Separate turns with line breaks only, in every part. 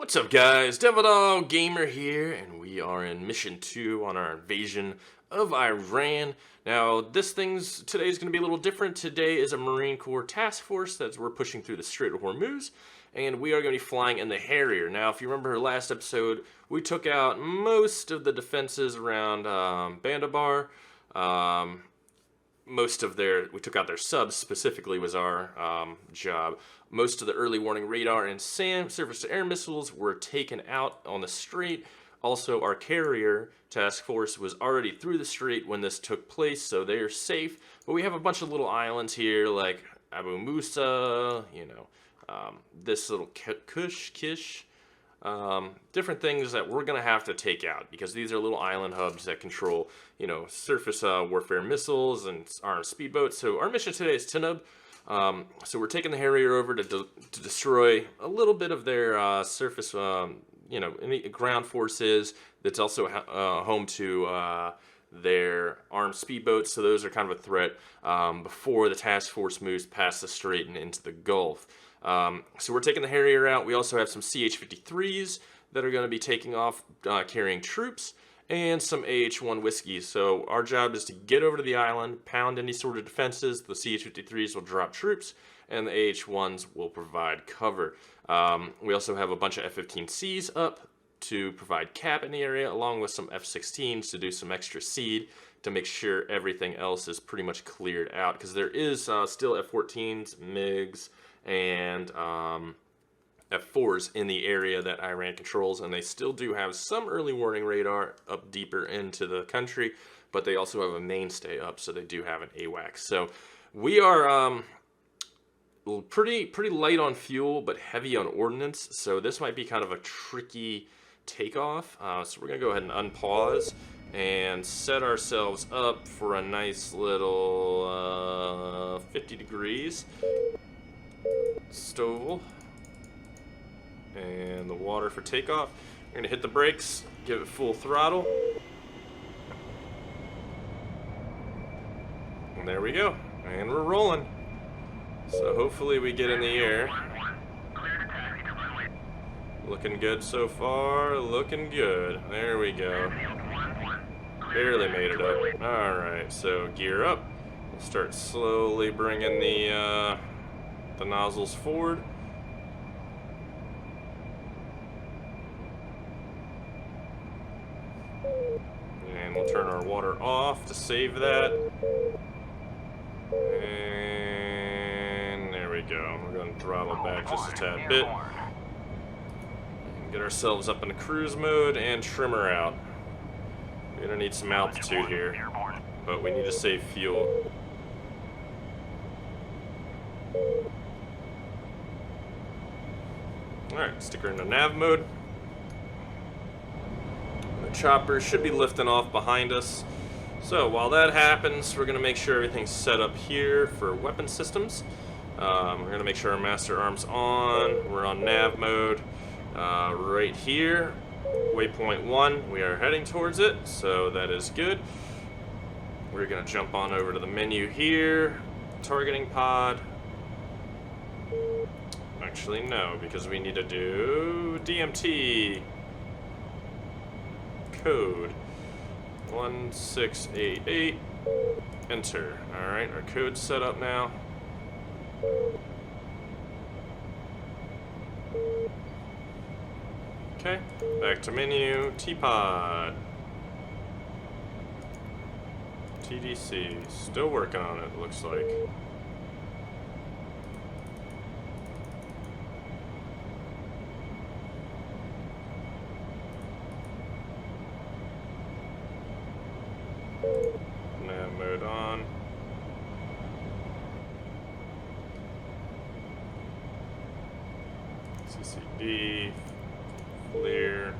What's up, guys? DevildogGamer here, and we are in Mission 2 on our invasion of Iran. Now, today is going to be a little different. Today is a Marine Corps task force that we're pushing through the Strait of Hormuz, and we are going to be flying in the Harrier. Now, if you remember last episode, we took out most of the defenses around Bandabar. We took out their subs specifically was our job. Most of the early warning radar and SAM, surface-to-air missiles, were taken out on the strait. Also, our carrier task force was already through the strait when this took place, so they're safe. But we have a bunch of little islands here, like Abu Musa, this little Kish, different things that we're going to have to take out, because these are little island hubs that control, surface warfare missiles and armed speedboats. So our mission today is Tinub. So we're taking the Harrier over to destroy a little bit of their surface, any ground forces. That's also home to their armed speedboats. So those are kind of a threat before the task force moves past the strait and into the Gulf. So we're taking the Harrier out. We also have some CH-53s that are going to be taking off carrying troops, and some AH-1 whiskeys. So our job is to get over to the island, pound any sort of defenses. The CH-53s will drop troops, and the AH-1s will provide cover. We also have a bunch of F-15Cs up to provide cap in the area, along with some F-16s to do some extra seed to make sure everything else is pretty much cleared out, because there is still F-14s, MiGs, and F4s in the area that Iran controls, and they still do have some early warning radar up deeper into the country, but they also have a mainstay up, so they do have an AWACS. So we are pretty light on fuel, but heavy on ordnance, so this might be kind of a tricky takeoff. So we're going to go ahead and unpause and set ourselves up for a nice little 50 degrees stove. And the water for takeoff. We're going to hit the brakes, give it full throttle. And there we go. And we're rolling. So hopefully we get in the air. Looking good so far. Looking good. There we go. Barely made it up. Alright, so gear up. We'll start slowly bringing the nozzles forward. And we'll turn our water off to save that. And there we go. We're going to throttle back just a tad bit. And get ourselves up into cruise mode and trimmer out. We're going to need some altitude here, but we need to save fuel. Alright, stick her into nav mode. Chopper should be lifting off behind us. So while that happens, we're going to make sure everything's set up here for weapon systems. We're going to make sure our master arm's on. We're on nav mode right here. Waypoint 1, we are heading towards it, so that is good. We're going to jump on over to the menu here. Targeting pod. Actually, no, because we need to do DMT. Code 1688. Enter. Alright, our code's set up now. Okay, back to menu. T-Pod. TDC. Still working on it, looks like. Nav mode on. CCD, clear.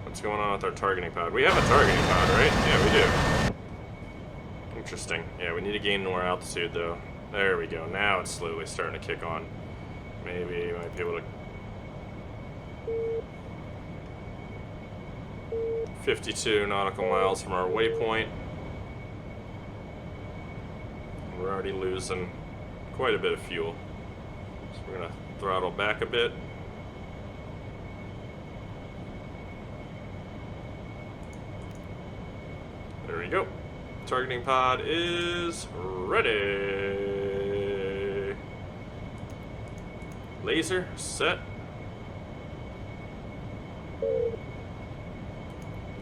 What's going on with our targeting pod? We have a targeting pod, right? Yeah, we do. Interesting. Yeah, we need to gain more altitude, though. There we go. Now it's slowly starting to kick on. Maybe you might be able to 52 nautical miles from our waypoint. already losing quite a bit of fuel. So we're going to throttle back a bit. There we go. Targeting pod is ready. Laser set.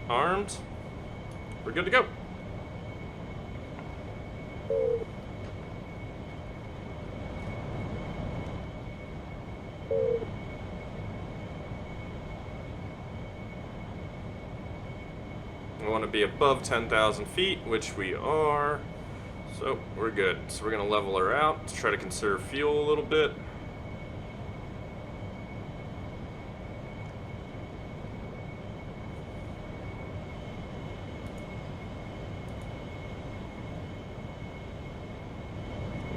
Armed. We're good to go. We want to be above 10,000 feet, which we are. So we're good. So we're going to level her out to try to conserve fuel a little bit.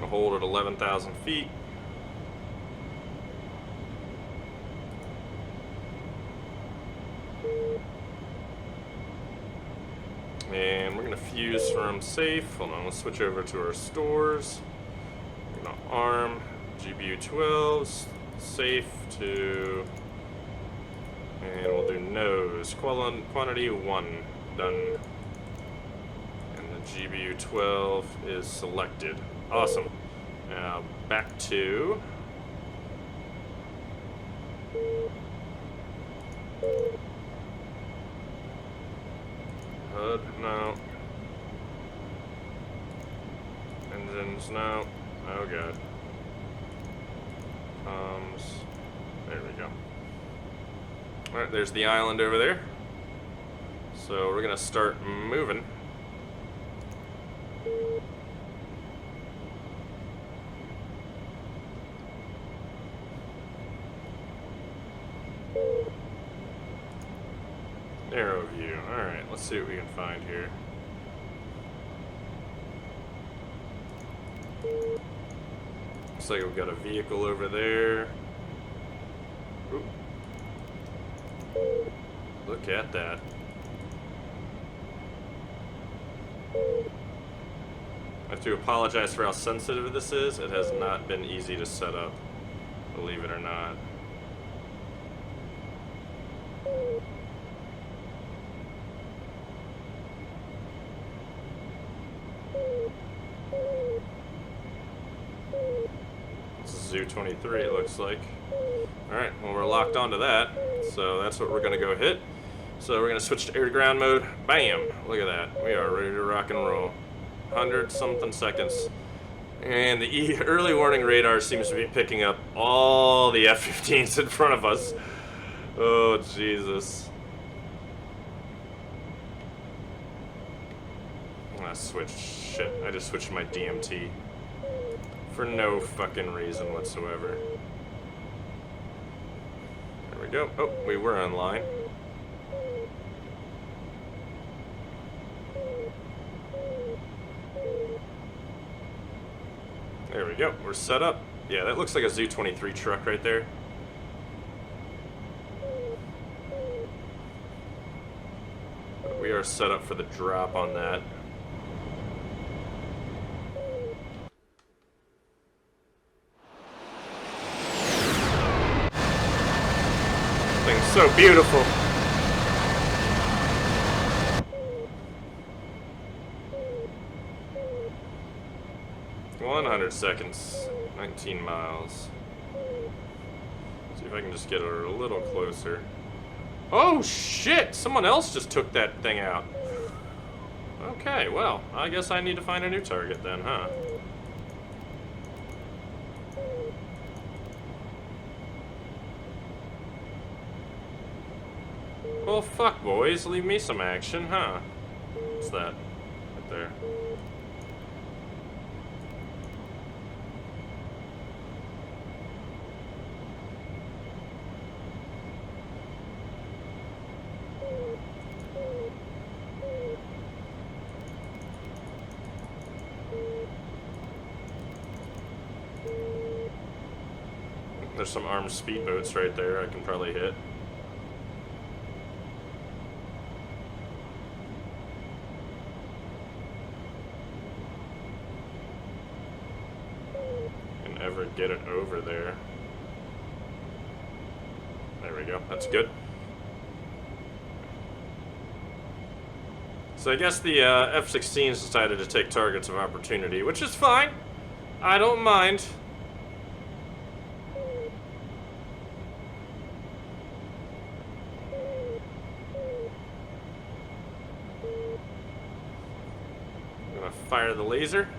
Hold at 11,000 feet. And we're going to fuse from safe. Hold on, let's switch over to our stores. We're going to arm GBU-12s, safe to, and we'll do nose. Quantity 1, done. And the GBU-12 is selected. Awesome. Now back to HUD, no. Engines, no. Oh god. Comms. There we go. Alright, there's the island over there. So we're gonna start moving. Narrow view. Alright, let's see what we can find here. Looks like we've got a vehicle over there. Oop. Look at that. I have to apologize for how sensitive this is. It has not been easy to set up, believe it or not. Zoo-23 it looks like. Alright, well we're locked onto that, so that's what we're going to go hit. So we're going to switch to air-to-ground mode. Bam! Look at that. We are ready to rock and roll. 100-something seconds. And the early warning radar seems to be picking up all the F-15s in front of us. Oh, Jesus. I switched. Shit, I just switched my DMT. For no fucking reason whatsoever. There we go. Oh, we were online. There we go. We're set up. Yeah, that looks like a Zoo-23 truck right there. But we are set up for the drop on that. Thing's so beautiful. "100 seconds, 19 miles. See if I can just get her a little closer. Oh shit! Someone else just took that thing out. Okay, well, I guess I need to find a new target then, huh? Well, fuck, boys. Leave me some action, huh? What's that? Right there. There's some armed speedboats right there I can probably hit. ever get it over there. There we go. That's good. So I guess the F-16s decided to take targets of opportunity, which is fine. I don't mind. I'm gonna fire the laser.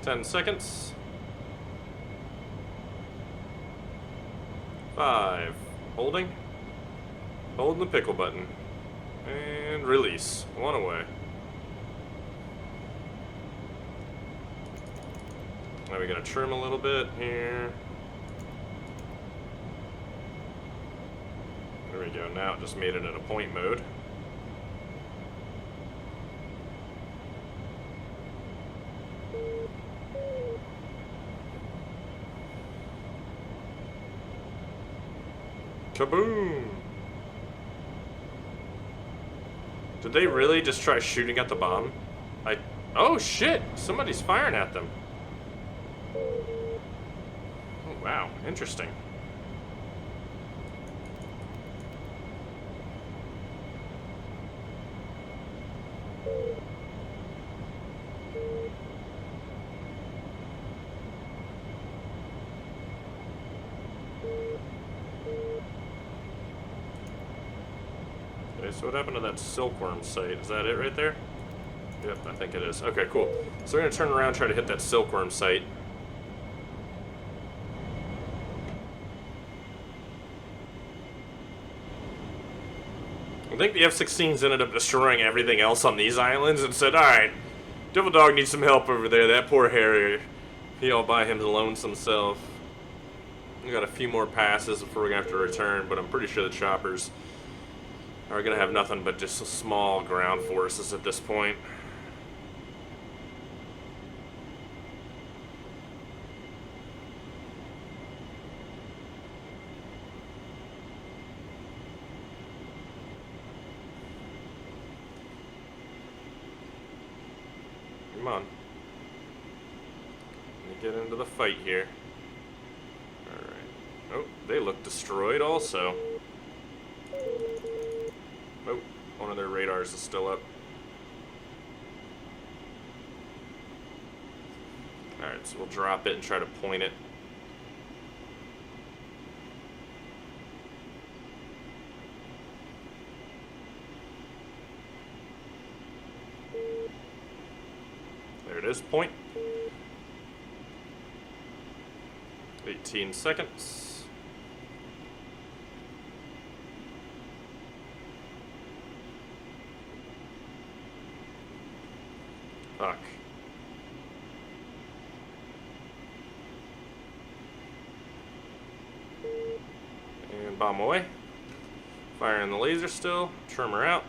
10 seconds. 5. Holding. Holding the pickle button. And release. 1 away. Now we're gonna trim a little bit here. There we go. Now it just made it in a point mode. Kaboom! Did they really just try shooting at the bomb? Oh shit! Somebody's firing at them. Oh, wow, interesting. Okay, so what happened to that silkworm site? Is that it right there? Yep, I think it is. Okay, cool. So we're gonna turn around and try to hit that silkworm site. I think the F-16s ended up destroying everything else on these islands and said, alright, Devil Dog needs some help over there. That poor Harrier. He all by him lonesome self. We got a few more passes before we're gonna have to return, but I'm pretty sure the choppers are gonna have nothing but just small ground forces at this point. Come on. Let me get into the fight here. Alright. Oh, they look destroyed also. Oh, one of their radars is still up. Alright, so we'll drop it and try to point it. There it is, point. 18 seconds. Fuck. And bomb away. Firing the laser still. Trim her out.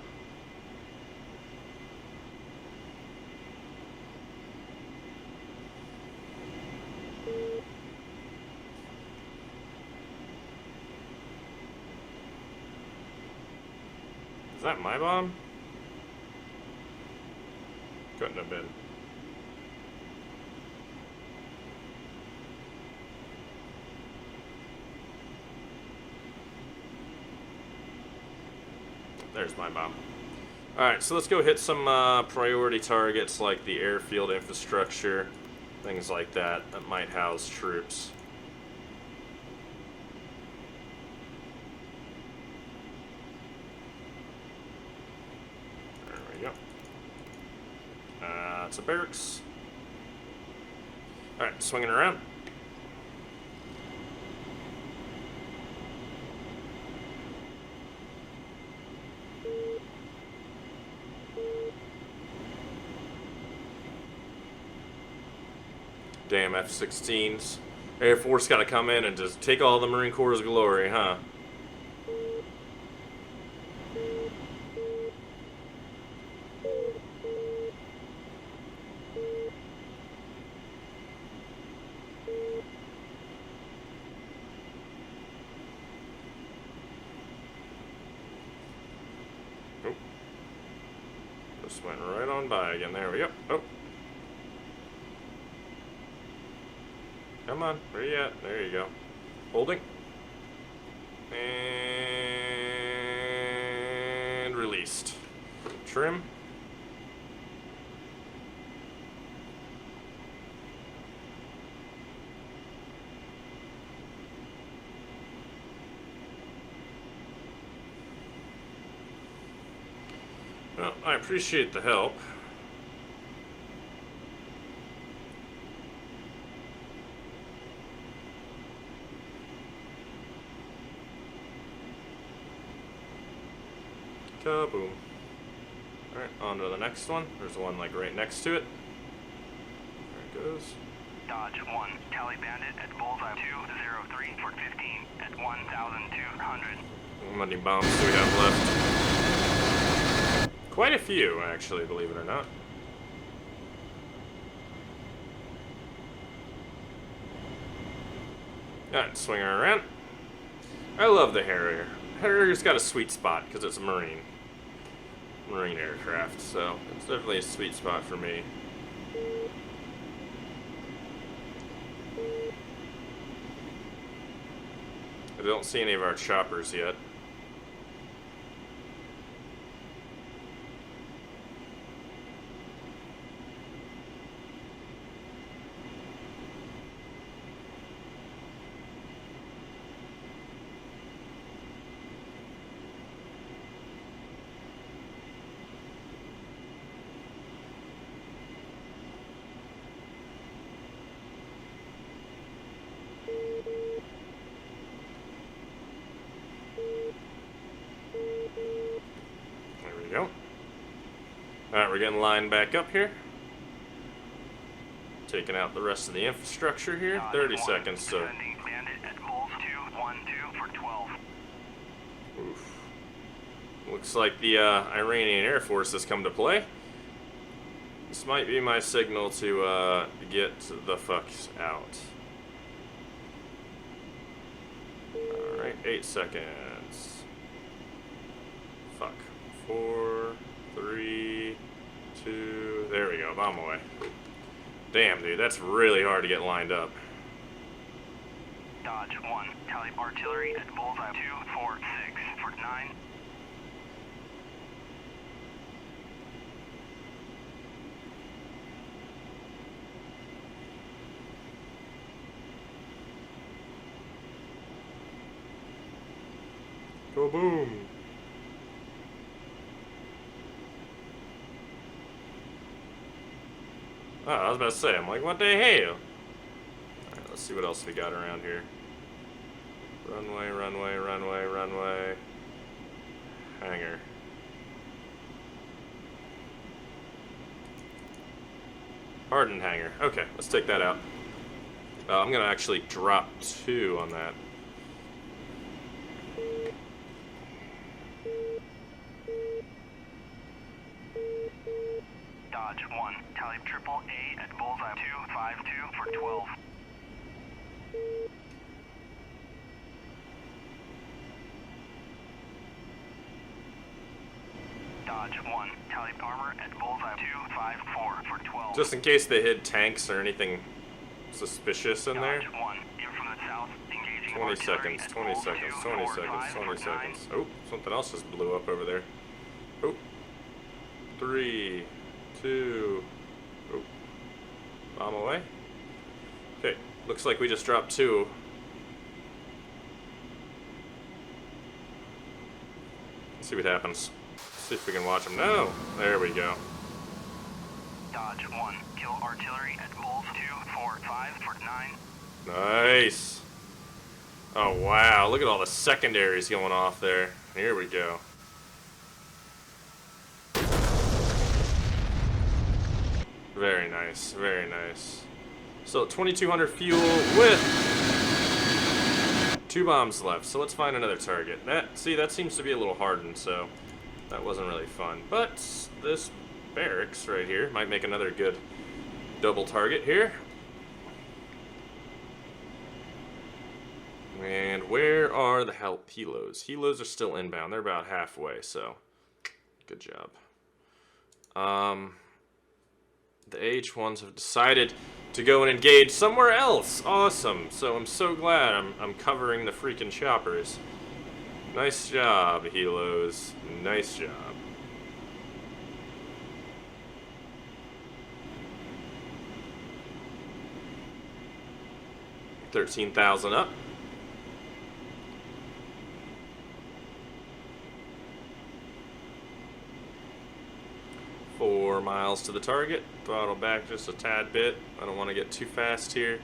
Is that my bomb? Couldn't have been. There's my bomb. Alright, so let's go hit some priority targets like the airfield infrastructure, things like that might house troops. There we go. It's a barracks. Alright, swinging around. Damn F-16s. Air Force gotta come in and just take all the Marine Corps' glory, huh? Oh. Just went right on by again. There we go. Oh. Come on, where you at? There you go. Holding. And released. Trim. Well, I appreciate the help. Kaboom. Alright, on to the next one. There's one like right next to it. There it goes.
Dodge 1, Tally Bandit at Bullseye 203 for 15 at 1,200.
How many bombs do we have left? Quite a few, actually, believe it or not. Alright, swing her around. I love the Harrier. Harrier's got a sweet spot because it's a Marine aircraft, so it's definitely a sweet spot for me. I don't see any of our choppers yet. Alright, we're getting lined back up here. Taking out the rest of the infrastructure here. 30 seconds, so. Oof. Looks like the Iranian Air Force has come to play. This might be my signal to get the fucks out. Alright, 8 seconds. Fuck. 4, 3, 2, there we go, bomb away. Damn, dude, that's really hard to get lined up.
Dodge 1, Tally Artillery at Bullseye 246 for 9.
Go boom. Oh, I was about to say, I'm like, what the hell? Alright, let's see what else we got around here. Runway, runway, runway, runway. Hangar. Hardened hangar. Okay, let's take that out. I'm gonna actually drop 2 on that.
Dodge 1, Tally Triple A at Bullseye 252 for 12. Dodge 1, Tally Armor at Bullseye 254 for 12.
Just in case they hit tanks or anything suspicious in there.
Dodge 1, in from the south, engaging
20
artillery
seconds,
at
20
Bull
seconds, 20 seconds,
245
20
for
seconds.
9.
Oh, something else just blew up over there. Oh. 3, 2. Oh. Bomb away. Okay, looks like we just dropped 2. Let's see what happens. See if we can watch them. No! There we go.
Dodge 1, kill artillery at Bulls 245 for 9.
Nice. Oh, wow. Look at all the secondaries going off there. Here we go. Very nice. Very nice. So 2,200 fuel with 2 bombs left. So let's find another target. That seems to be a little hardened, so that wasn't really fun. But this barracks right here might make another good double target here. And where are the helos? Helos are still inbound. They're about halfway, so good job. The AH-1s have decided to go and engage somewhere else. Awesome. So I'm so glad I'm covering the freaking choppers. Nice job, helos. Nice job. $13,000 up. Four miles to the target. Throttle back just a tad bit. I don't want to get too fast here.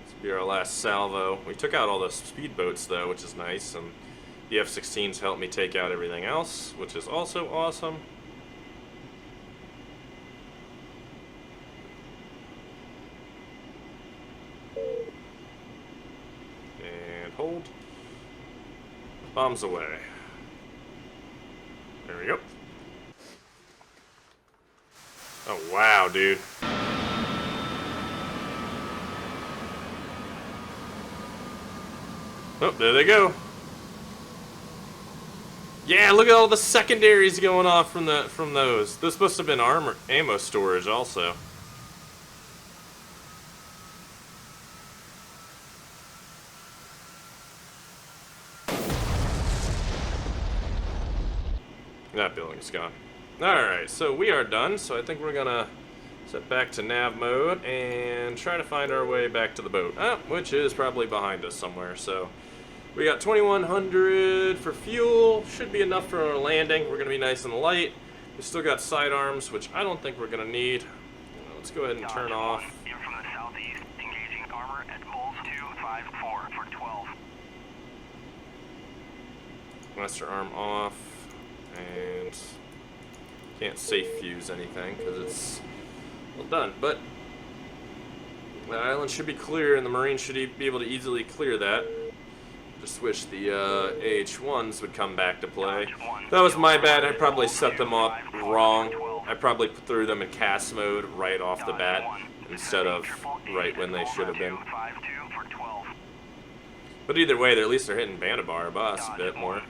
This will be our last salvo. We took out all the speedboats though, which is nice, and the F-16s helped me take out everything else, which is also awesome. And hold. Bombs away. There we go. Oh, wow, dude. Oh, there they go. Yeah, look at all the secondaries going off from those. This must have been ammo storage also. That building's gone. Alright, so we are done, so I think we're gonna set back to nav mode and try to find our way back to the boat, which is probably behind us somewhere. So we got 2,100 for fuel, should be enough for our landing. We're gonna be nice and light. We still got sidearms, which I don't think we're gonna need. Let's go ahead and turn off.
In from the southeast, engaging armor at Bulls 254 for 12.
Master arm off, and can't safe fuse anything because it's well done, but the island should be clear and the Marines should be able to easily clear that. Just wish the AH-1s would come back to play. That was my bad. I probably set them up wrong. I probably threw them in cast mode right off the bat instead of right when they should have been. But either way, at least they're hitting Bandabar or Boss a bit more.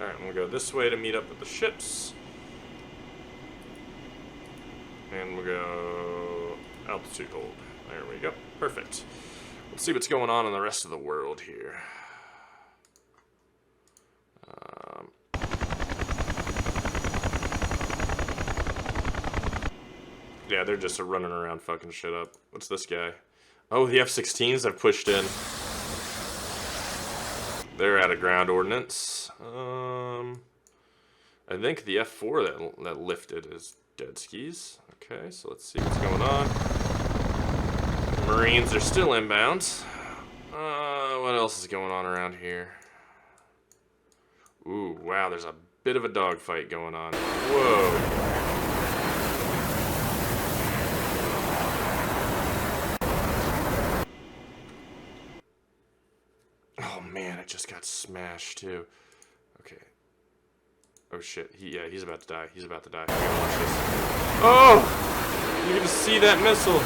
Alright, we'll go this way to meet up with the ships. And we'll go altitude hold. There we go. Perfect. Let's see what's going on in the rest of the world here. Yeah, they're just running around fucking shit up. What's this guy? Oh, the F-16s have pushed in. They're out of ground ordnance. I think the F4 that lifted is dead skis. Okay, so let's see what's going on. The Marines are still inbound. What else is going on around here? Ooh, wow, there's a bit of a dogfight going on. Whoa. Oh man, it just got smashed too. Okay. Oh shit, he's about to die. He's about to die. I gotta watch this. Oh! You can just see that missile.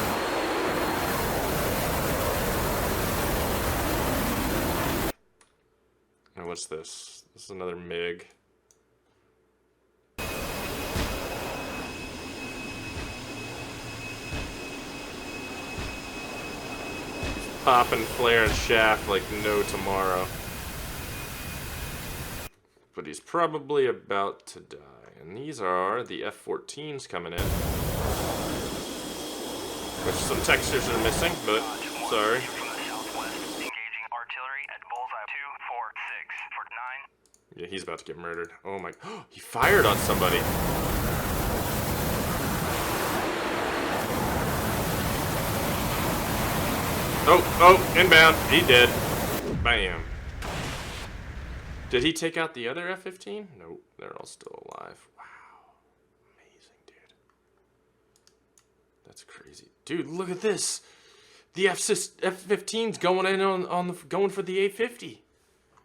Now what's this? This is another MiG. Pop and flare and shaft like no tomorrow. But he's probably about to die. And these are the F-14s coming in. Which some textures are missing, but sorry. Yeah, he's about to get murdered. Oh my, he fired on somebody. Oh, inbound. He did. Bam. Did he take out the other F-15? Nope, they're all still alive. Wow. Amazing, dude. That's crazy. Dude, look at this. The F-15's going in going for the A-50.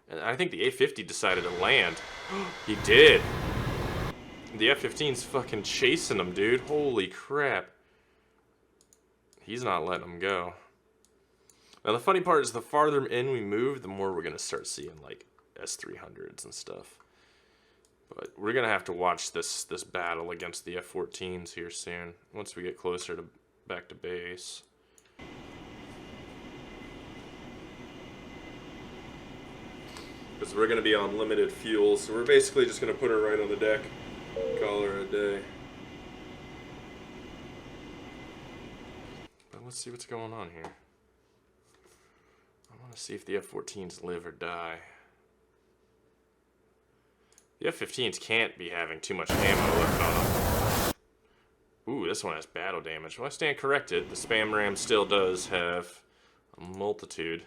And I think the A-50 decided to land. He did. The F-15's fucking chasing him, dude. Holy crap. He's not letting him go. Now the funny part is the farther in we move, the more we're gonna start seeing like S-300s and stuff. But we're gonna have to watch this battle against the F-14s here soon, once we get closer to back to base. Because we're gonna be on limited fuel, so we're basically just gonna put her right on the deck, call her a day. But let's see what's going on here. I want to see if the F-14s live or die. The F-15s can't be having too much ammo left on them. Ooh, this one has battle damage. Well, I stand corrected. The spam ram still does have a multitude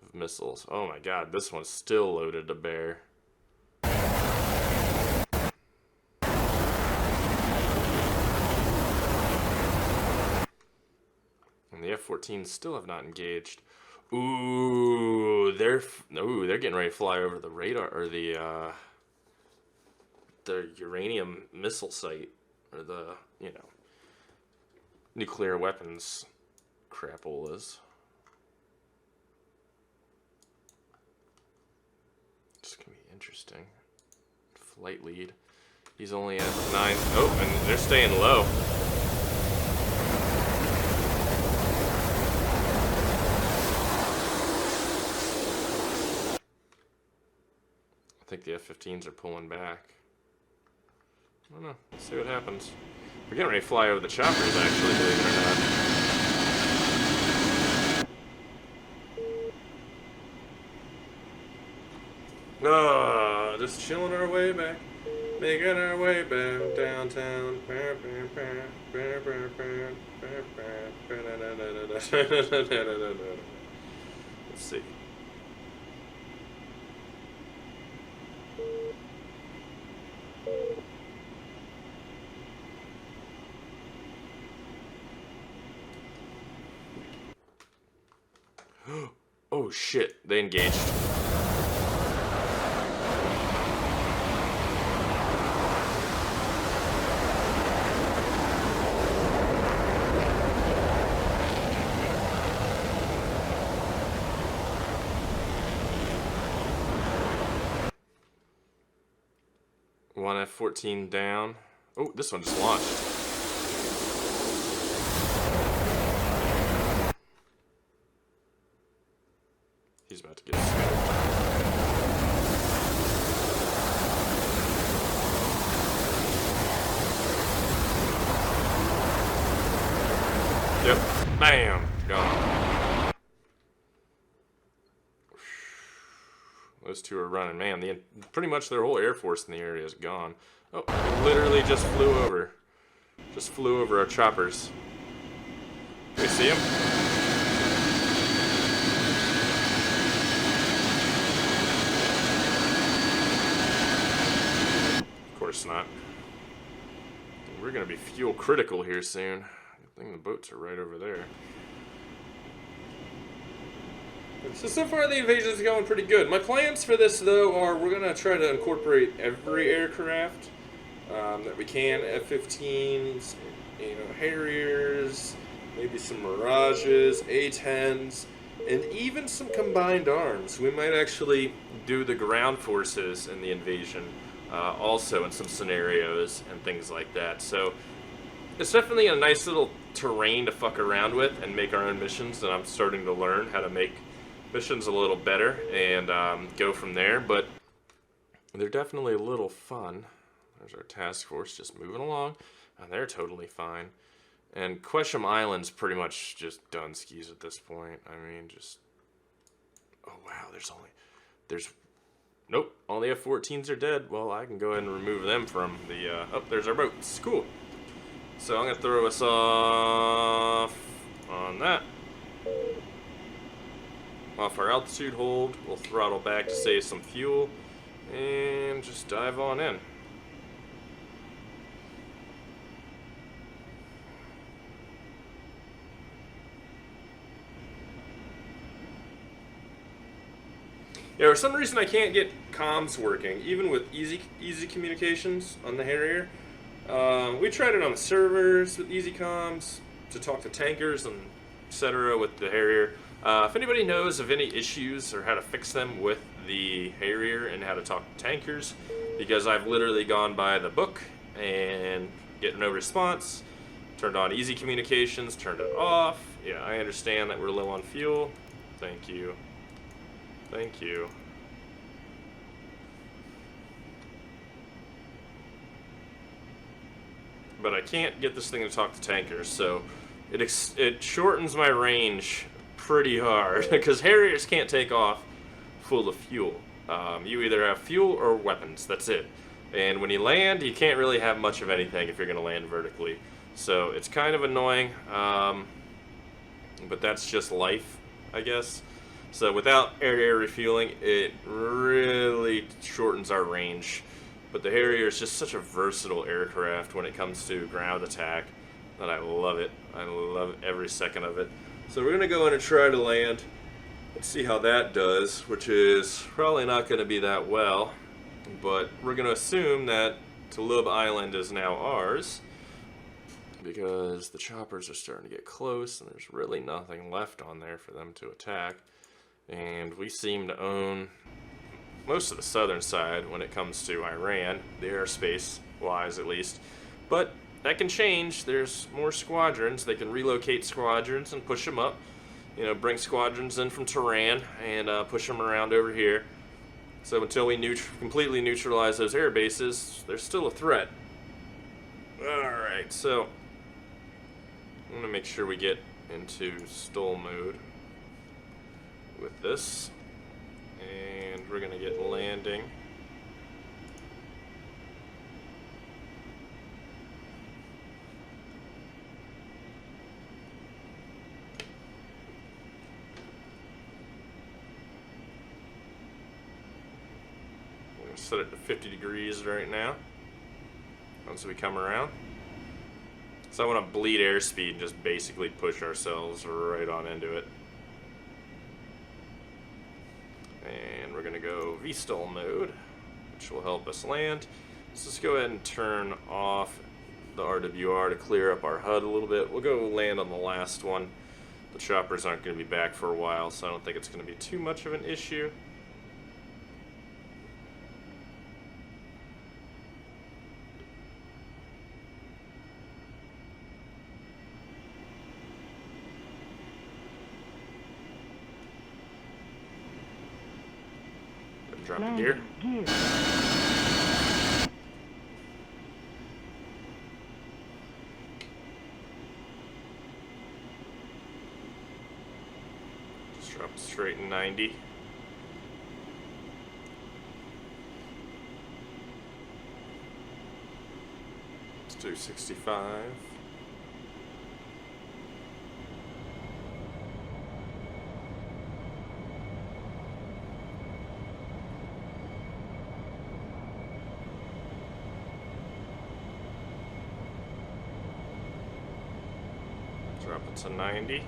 of missiles. Oh my god, this one's still loaded to bear. And the F-14s still have not engaged. Ooh, they're getting ready to fly over the radar, or the uranium missile site, or the, you know, nuclear weapons crapolas. It's gonna be interesting. Flight lead. He's only at 9. Oh, and they're staying low. I think the F-15s are pulling back. I don't know. Let's see what happens. We're getting ready to fly over the choppers, actually, believe it or not. Just chilling our way back. Making our way back downtown. Let's see. Oh shit, they engaged. One F-14 down. Oh, this one just launched. He's about to get smoked. Yep. Bam. Gone. Those two are running. Man, pretty much their whole Air Force in the area is gone. Oh, it literally just flew over. Just flew over our choppers. Can we see him? Of course not. We're gonna be fuel critical here soon. I think the boats are right over there. So far the invasion's going pretty good. My plans for this, though, are we're going to try to incorporate every aircraft that we can. F-15s, you know, Harriers, maybe some Mirages, A-10s, and even some combined arms. We might actually do the ground forces in the invasion also in some scenarios and things like that. So it's definitely a nice little terrain to fuck around with and make our own missions, and I'm starting to learn how to make missions a little better and go from there, but they're definitely a little fun. There's our task force just moving along, and they're totally fine. And Quesham Island's pretty much just done skis at this point. I mean, just, oh wow, nope, all the F-14s are dead. Well, I can go ahead and remove them from the, oh, there's our boats, cool. So I'm gonna throw us off on that. Off our altitude hold, we'll throttle back to save some fuel, and just dive on in. Yeah, for some reason I can't get comms working, even with easy communications on the Harrier. We tried it on the servers with easy comms to talk to tankers and etc. with the Harrier. If anybody knows of any issues or how to fix them with the Harrier and how to talk to tankers, because I've literally gone by the book and get no response, turned on easy communications, turned it off. Yeah, I understand that we're low on fuel. Thank you. Thank you. But I can't get this thing to talk to tankers, so it shortens my range pretty hard, because Harriers can't take off full of fuel. You either have fuel or weapons, that's it. And when you land, you can't really have much of anything if you're going to land vertically. So it's kind of annoying, but that's just life, I guess. So without air-to-air refueling, it really shortens our range. But the Harrier is just such a versatile aircraft when it comes to ground attack that I love it. I love every second of it. So we're going to go in and try to land. Let's see how that does, which is probably not going to be that well. But we're going to assume that Talub Island is now ours, because the choppers are starting to get close and there's really nothing left on there for them to attack. And we seem to own most of the southern side when it comes to Iran, the airspace wise at least. But that can change. There's more squadrons. They can relocate squadrons and push them up. You know, bring squadrons in from Tehran and push them around over here. So until we completely neutralize those air bases, there's still a threat. Alright, so I'm going to make sure we get into stall mode with this. And we're going to get landing. We're going to set it to 50 degrees right now once we come around. So I want to bleed airspeed and just basically push ourselves right on into it. And we're going to go VSTOL mode, which will help us land. Let's just go ahead and turn off the RWR to clear up our HUD a little bit. We'll go land on the last one. The choppers aren't going to be back for a while, so I don't think it's going to be too much of an issue. Drop the gear. Just drop it straight in 90. Let's do 65. Drop it to 90.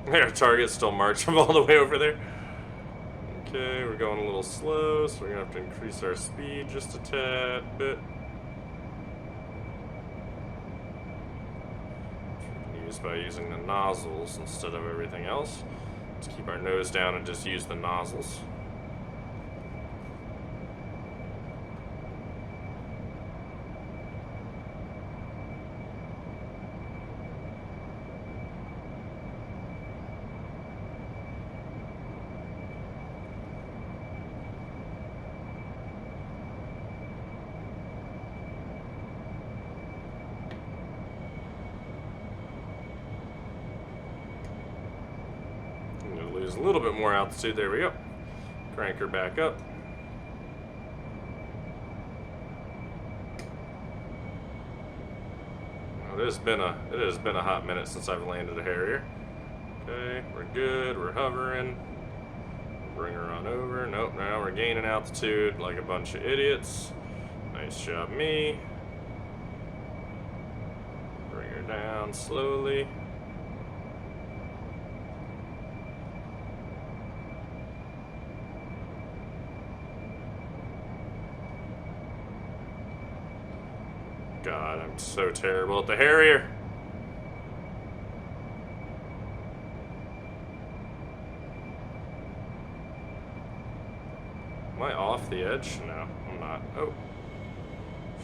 Our target's still marching all the way over there. Okay, we're going a little slow, so we're gonna have to increase our speed just a tad bit. By using the nozzles instead of everything else. Let's keep our nose down and just use the nozzles. A little bit more altitude. There we go. Crank her back up. Well, it has been a hot minute since I've landed a Harrier. Okay, we're good. We're hovering. Bring her on over. Nope, now we're gaining altitude like a bunch of idiots. Nice job, me. Bring her down slowly. God, I'm so terrible at the Harrier. Am I off the edge? No, I'm not. Oh.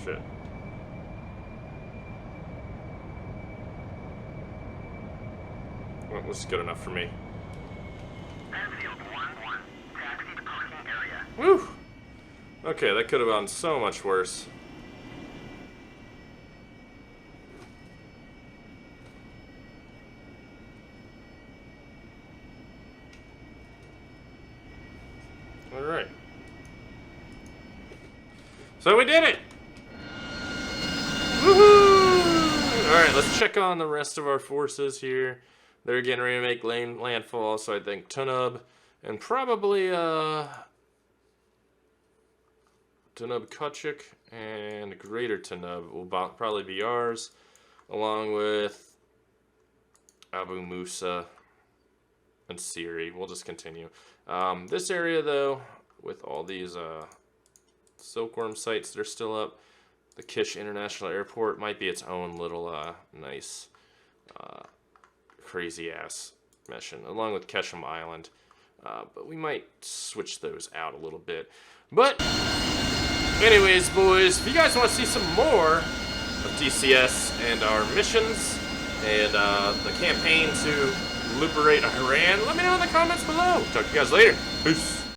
Shit. Well, this is good enough for me.
Airfield 1-1. Taxi to parking area.
Woo! Okay, that could have gone so much worse. Alright. So we did it! Woohoo! Alright, let's check on the rest of our forces here. They're getting ready to make landfall, so I think Tunub and probably Tunub Kutchik and Greater Tunub will probably be ours, along with Abu Musa and Siri. We'll just continue. This area, though, with all these silkworm sites that are still up, the Kish International Airport might be its own little nice crazy-ass mission, along with Keshem Island. But we might switch those out a little bit. But anyways, boys, if you guys want to see some more of DCS and our missions and the campaign to liberate Iran, let me know in the comments below. Talk to you guys later. Peace.